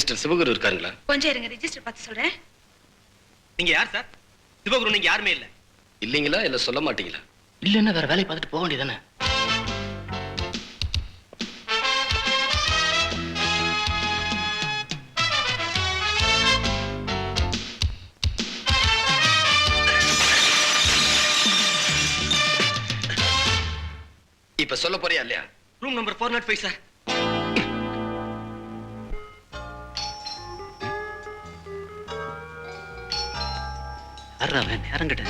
Mister Sivaguru இருக்காருங்களா? கொஞ்சம் இருங்க, register பார்த்து சொல்றேன். நீங்க யார் சார்? சிவகுரு நீங்க யாருமே இல்ல. இல்லீங்களா இல்ல சொல்ல மாட்டீங்களா? இல்லன்னா வேற வேலையை பார்த்துட்டு போக வேண்டியதானே. இப்ப சொல்ல போறியா இல்லையா? Room number 405 sir. நேரம் கிட்ட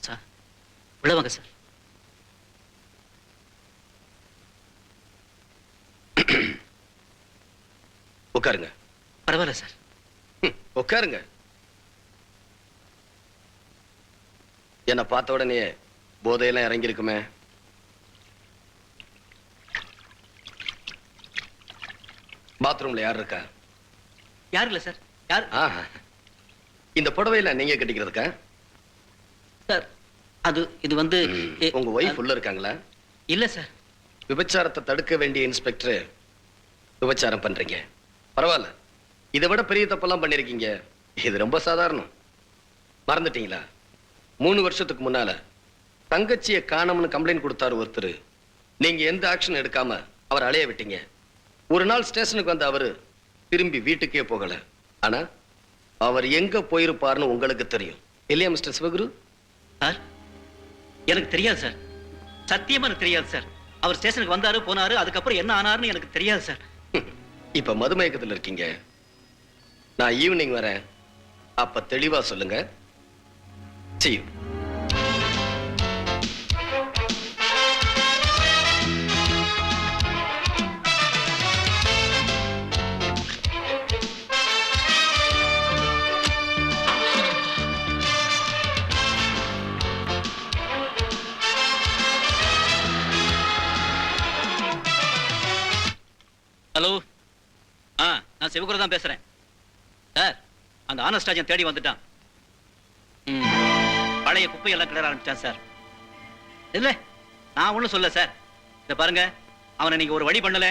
சார் உள்ள வாங்க சார். உட்காருங்க. பரவாயில்ல சார். உட்காருங்க. என்ன பார்த்த உடனே போதையெல்லாம் இறங்கி இருக்குமே. பாத்ரூம்ல யார் இருக்கா? யாரு இல்ல சார். யார்? இந்த புடவையில நீங்க கட்டிக்கிறதுக்கா? சார் அது இது வந்து உங்க ஒய்ஃப் உள்ள இருக்காங்களா? இல்ல சார். விபச்சாரத்தை தடுக்க வேண்டிய இன்ஸ்பெக்டர் விபச்சாரம் பண்றீங்க. பரவாயில்ல, இதை விட பெரிய தப்பெல்லாம் பண்ணிருக்கீங்க. இது ரொம்ப சாதாரணம். மறந்துட்டீங்களா? 3 வருஷத்துக்கு முன்னால தங்கச்சியை காணோம்னு கம்ப்ளைண்ட் கொடுத்தாரு ஒருத்தர். நீங்க எந்த ஆக்ஷன் எடுக்காம அவர் அலைய விட்டீங்க. ஒரு நாள் ஸ்டேஷனுக்கு வந்த அவரு திரும்பி வீட்டுக்கே போகல. ஆனா அவர் எங்க போயிருப்பாருன்னு உங்களுக்கு தெரியும் இல்லையா மிஸ்டர் சிவகுரு? சார் எனக்கு தெரியாது சார். சத்தியமா எனக்கு தெரியாது சார். அவர் ஸ்டேஷனுக்கு வந்தாரு போனாரு, அதுக்கப்புறம் என்ன ஆனாருன்னு எனக்கு தெரியாது சார். இப்ப மதுமயக்கத்தில் இருக்கீங்க. நான் ஈவினிங் வரேன், அப்ப தெளிவா சொல்லுங்க. See you. ஹலோ, நான் சிவகுரு தான் பேசுறேன் சார். அந்த ஆனஸ்டாஜன் தேடி வந்துட்டான். பழைய குப்பையெல்லாம் கிளற ஆரம்பிச்சான் சார். இல்ல நான் ஒண்ணும் சொல்ல சார். இத பாருங்க, அவனை நீங்க ஒரு வழி பண்ணல,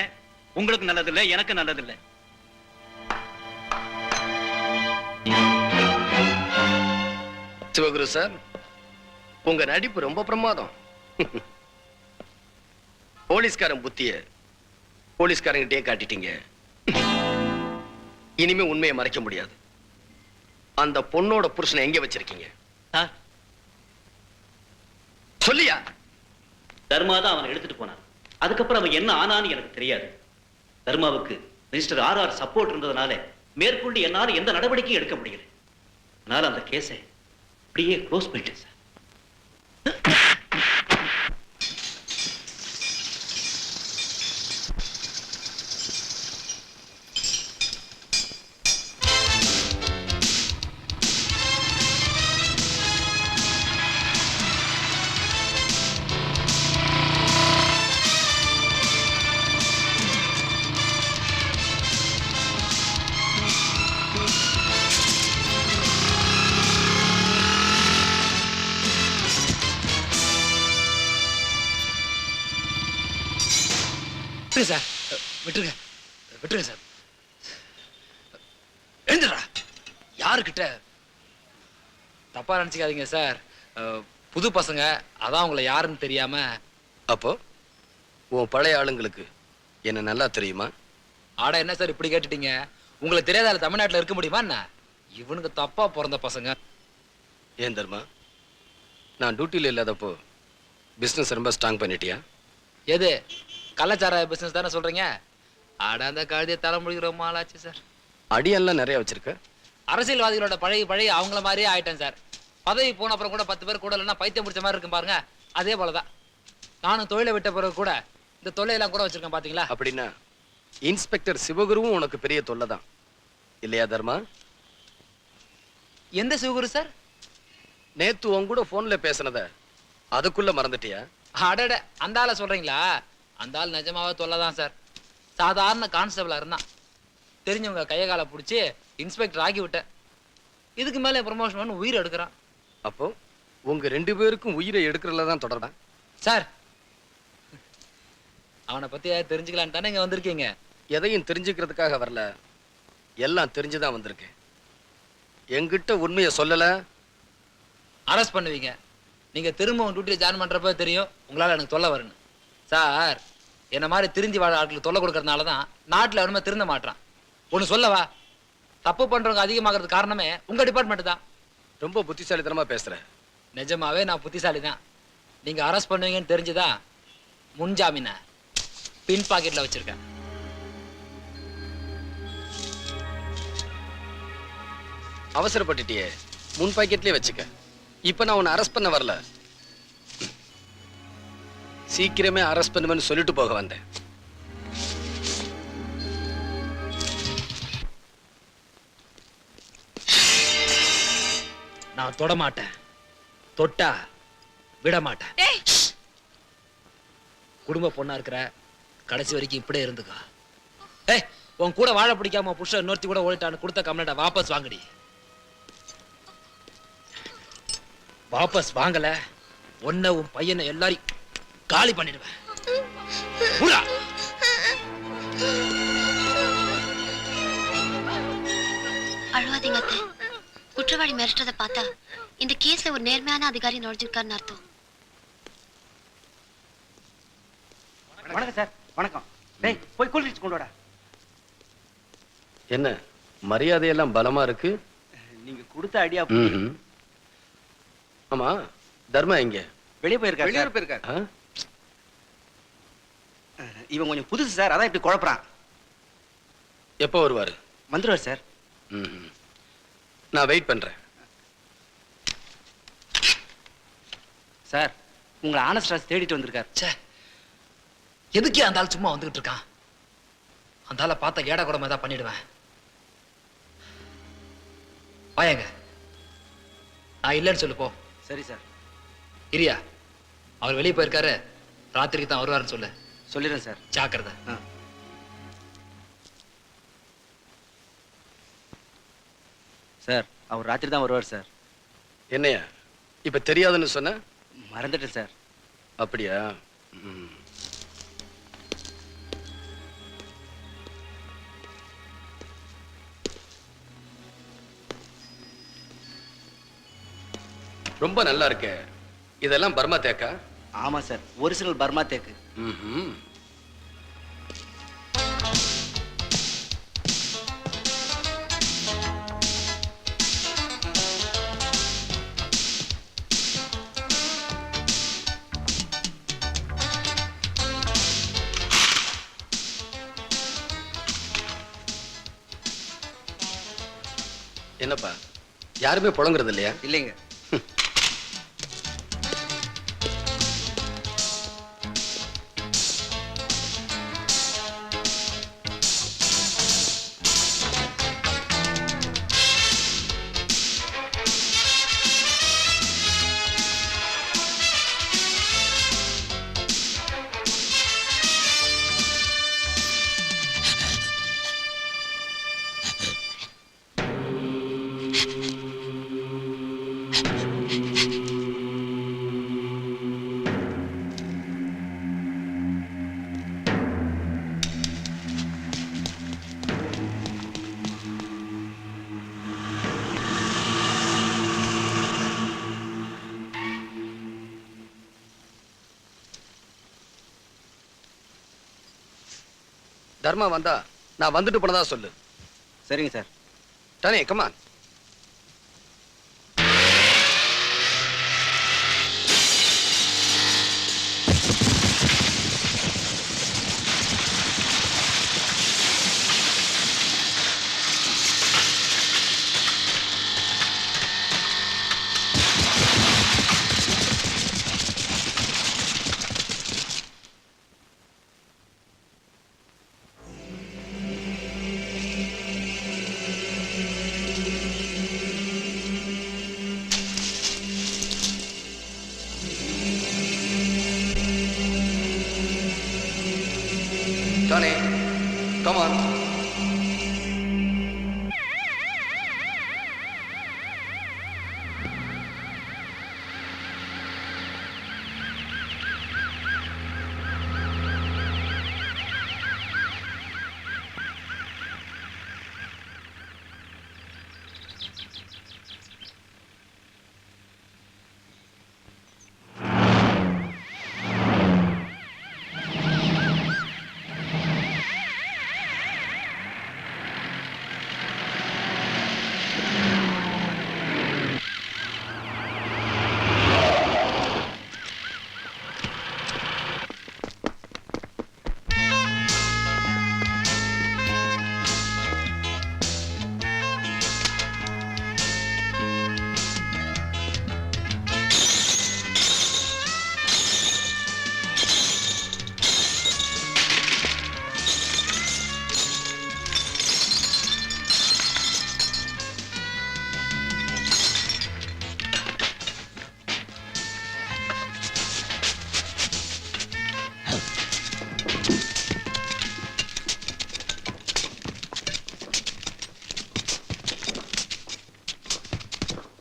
உங்களுக்கு நல்லது இல்ல, எனக்கு நல்லது இல்ல. சிவகுரு சார், உங்க நடிப்பு ரொம்ப பிரமாதம். போலீஸ்காரன் புத்திய போலீஸ்காரங்கிட்டே காட்டிட்டீங்க. இனிமே உண்மையை மறைக்க முடியாது. அந்த பொண்ணோட புருஷனை எங்க வச்சிருக்கீங்க? சொல்லியா? தர்மா தான் அவனை எடுத்துட்டு போனான். அதுக்கப்புறம் அவன் என்ன ஆனான்னு எனக்கு தெரியாது. தர்மாவுக்கு மினிஸ்டர் ஆர் சப்போர்ட் இருந்ததுனால மேற்கொண்டு என்னால எந்த நடவடிக்கையும் எடுக்க முடியல. அதனால அந்த கேஸை அப்படியே க்ளோஸ் பண்ணிட்டேன் சார். சார் விட்டுருங்க, விட்டுருங்க சார். எழுந்துடா. யாருக்கிட்ட தப்பா நினைச்சுக்காதீங்க சார். புது பசங்க, அதான் உங்களை யாருன்னு தெரியாம. அப்போ உன் பழைய ஆளுங்களுக்கு என்ன நல்லா தெரியுமா? ஆடா என்ன சார் இப்படி கேட்டுட்டீங்க? உங்களுக்கு தெரியாத தமிழ்நாட்டில் இருக்க முடியுமா என்ன? இவனுக்கு தப்பா பிறந்த பசங்க. ஏன் தர்மா, நான் டியூட்டியில் இல்லாதப்போ பிசினஸ் ரொம்ப ஸ்ட்ராங் பண்ணிட்டியா? எது கள்ளச்சார பிசினஸ் தானே சொல்றீங்க? ஆட அந்த கழுதியை தலைமுடிக்கிற மாலாச்சு சார். அடியெல்லாம் நிறைய வச்சிருக்க. அரசியல்வாதிகளோட பழகி அவங்கள மாதிரியே ஆயிட்டேன் சார். பதவி போன அப்புறம் கூட 10 பேர் கூட இல்லைன்னா பைத்தியம் முடிச்ச மாதிரி இருக்கும் பாருங்க. அதே போலதான் நானும் தொழிலை விட்ட பிறகு கூட இந்த தொல்லையெல்லாம் கூட வச்சிருக்கேன் பாத்தீங்களா? அப்படின்னா இன்ஸ்பெக்டர் சிவகுருவும் உனக்கு பெரிய தொல்லை தான் இல்லையா தர்மா? எந்த சிவகுரு சார்? நேத்து உன் கூட போன்ல பேசினத அதுக்குள்ள மறந்துட்டியா? அடட, அந்த ஆளை சொல்றீங்களா? அந்த ஆள் நிஜமாவே தொல்லதான் சார். சாதாரண கான்ஸ்டபிளா இருந்தான். தெரிஞ்சவங்க கைய காலை பிடிச்சி இன்ஸ்பெக்டர் ஆக்கி விட்டேன். இதுக்கு மேல ப்ரமோஷன் உயிர் எடுக்கிறான். அப்போ உங்க 2 பேருக்கும் உயிரை எடுக்கிறதுல தான் தொடர்றேன். சார், அவனை பத்தி தெரிஞ்சுக்கலான்னு தானே இங்க வந்திருக்கீங்க. எதையும் தெரிஞ்சுக்கிறதுக்காக வரல, எல்லாம் தெரிஞ்சுதான் வந்திருக்கேன். என்கிட்ட உண்மையை சொல்லல, அரெஸ்ட் பண்ணுவீங்க. நீங்க திரும்ப உங்க டியூட்டியில் ஜாயின் பண்றப்ப தெரியும் உங்களால எனக்கு தொல்லை வரும்னு. சார், என்ன மாதிரி திருந்தி வாழ ஆட்களுக்கு தொல்லை கொடுக்கறதுனால தான் நாட்டில் எவனுமே திருந்த மாட்டான். ஒன்று சொல்லவா, தப்பு பண்றவங்க அதிகமாகிறது காரணமே உங்க டிபார்ட்மெண்ட் தான். ரொம்ப புத்திசாலித்தனமா பேசுற. நிஜமாவே நான் புத்திசாலி தான். நீங்க அரெஸ்ட் பண்ணுவீங்கன்னு தெரிஞ்சுதா முன்ஜாமீன பின் பாக்கெட்ல வச்சிருக்கேன். அவசரப்பட்டுட்டியே, முன் பாக்கெட்லயே வச்சுக்க. இப்ப நான் உன்னை அரெஸ்ட் பண்ண வரல, சீக்கிரமே அரெஸ்ட் பண்ணுவேன்னு சொல்லிட்டு போக வந்தேன். நான் தொட மாட்டேன், தொட்டா விட மாட்டேன். டேய், குடும்ப பொண்ணா இருக்கிற, கடைசி வரைக்கும் இப்படியே இருந்துக்கா. ஏய், உன் கூட வாழ பிடிக்காம புருஷ இன்னொருத்தி கூட ஓடிட்டான்னு கொடுத்த கம்ப்ளைண்ட வாபஸ் வாங்கடி. வாபஸ் வாங்கல, உன்னை உன் பையனை எல்லாரையும் காலி பண்ணிடுவேன். புறா. அழுவாதீங்க அத்தை. குற்றவாளி மிரட்டதை பார்த்தா இந்த கேஸ்ல ஒரு நேர்மையான அதிகாரி நுழைஞ்சிருக்காருன்னு அர்த்தம். வணக்கம் சார். வணக்கம். டேய், போய் கூல் ட்ரிங்க்ஸ் கொண்டு வாடா. என்ன மரியாதையெல்லாம் பலமா இருக்கு? நீங்க கொடுத்த ஐடியா. ஆமா, தர்மா எங்க? வெளியே போயிருக்காரு. வெளியூர் போயிருக்காரு. ஆ? இவன் கொஞ்சம் புதுசு சார், அதான் இப்படி குழப்பறான். எப்போ வருவாரு? வந்துருவார் சார். ம்ஹும். நான் வெயிட் பண்றேன். சார், உங்களை ஆனஸ்ட் ராஜ் தேடிட்டு வந்திருக்கார். ச்சே, எதுக்கே அந்த ஆள் சும்மா வந்துகிட்டு இருக்கான்? அந்த ஆளை பார்த்தா ஏடா கூட தான் பண்ணிடுவேன். வாயங்க, நான் இல்லைன்னு சொல்லு போ. சரி சார், இரியா, அவர் வெளியே போயிருக்காரு, ராத்திரிக்கு தான் வருவாருன்னு சொல்லு. சொல்லிடுறேன் சார். ஜாக்கிரதை. சார், அவர் ராத்திரி தான் வருவார் சார். என்னையா இப்ப தெரியாதுன்னு சொன்ன? மறந்துட்டேன் சார். அப்படியா? ம். ரொம்ப நல்லா இருக்கே. இதெல்லாம் பர்மா தேக்கா? ஆமா சார், ஒரிஜினல் பர்மா தேக்கு. ம்ஹும். என்னப்பா, யாருமே புழங்குறது இல்லையா? இல்லைங்க. தர்மா வந்தா நான் வந்துட்டு போனதா சொல்லு. சரிங்க சார். டானே, come on. Johnny, come on.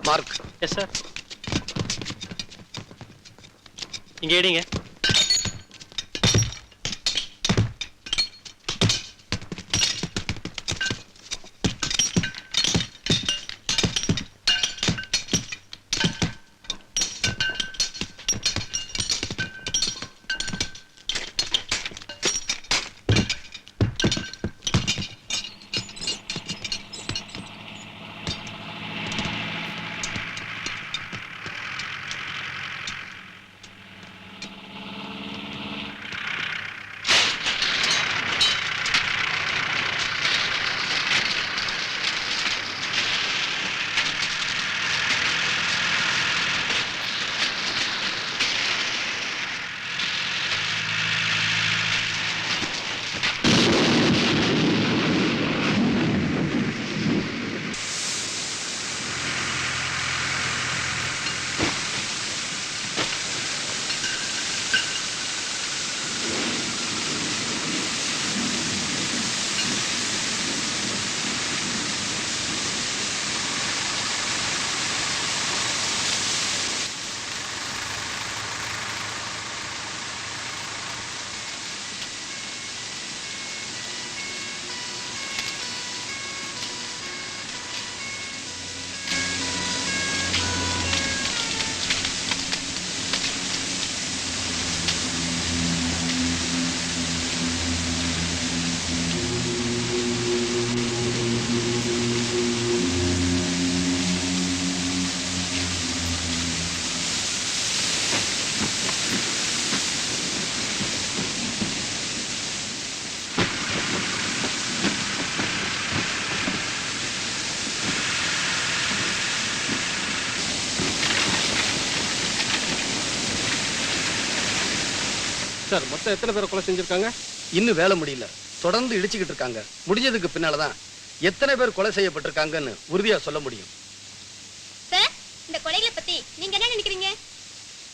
Mark. Yes sir. இங்க எடுங்க. சார் மொத்தம் எத்தனை பேரை கொலை செஞ்சிருக்காங்க? இன்னும் வேலை முடியல, தொடர்ந்து இடிச்சுக்கிட்டு இருக்காங்க. முடிஞ்சதுக்கு பின்னாலதான் எத்தனை பேர் கொலை செய்யப்பட்டிருக்காங்கன்னு உறுதியா சொல்ல முடியும். சார், இந்த கொலைகளை பத்தி நீங்க என்ன நினைக்கிறீங்க?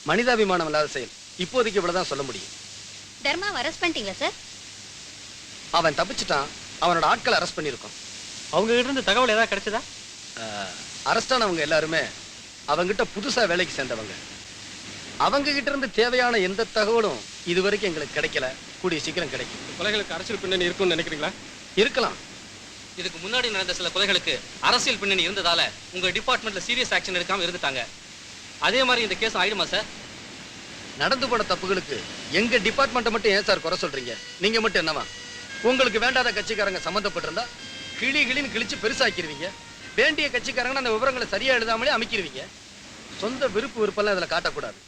மனிதாபிமானம் இல்லாத செயல். இப்போதைக்கு இவ்வளவுதான் சொல்ல முடியும். தர்மாவை அரெஸ்ட் பண்ணிட்டீங்களா சார்? அவன் தப்பிச்சுட்டான். அவனோட ஆட்களை அரெஸ்ட் பண்ணியிருக்கோம். அவங்க கிட்ட இருந்து தகவல் ஏதாவது கிடைச்சதா? அரெஸ்டானவங்க எல்லாருமே அவங்கிட்ட புதுசா வேலைக்கு சேர்ந்தவங்க. அவங்க கிட்ட இருந்து தேவையான எந்த தகவலும் இதுவரைக்கும் எங்களுக்கு கிடைக்கல. கூடிய சீக்கிரம் கிடைக்கும். கொலைகளுக்கு அரசியல் பின்னணி இருக்கும்னு நினைக்கிறீங்களா? இருக்கலாம். இதுக்கு முன்னாடி நடந்த சில கொலைகளுக்கு அரசியல் பின்னணி இருந்ததால உங்க டிபார்ட்மெண்ட்ல சீரியஸ் ஆக்ஷன் எடுக்காம இருந்துட்டாங்க. அதே மாதிரி இந்த கேஸ் ஆயிடுமா சார்? நடந்து போன தப்புகளுக்கு எங்க டிபார்ட்மெண்ட்டை மட்டும் ஏன் சார் குறை சொல்றீங்க? நீங்க மட்டும் என்னவா? உங்களுக்கு வேண்டாத கட்சிக்காரங்க சம்மந்தப்பட்டிருந்தா கிளின்னு கிழிச்சு பெருசாக்கிடுவீங்க. வேண்டிய கட்சிக்காரங்க அந்த விவரங்களை சரியா எழுதாமலே அமைக்கிடுவீங்க. சொந்த விருப்பெல்லாம் இதுல காட்டக்கூடாது.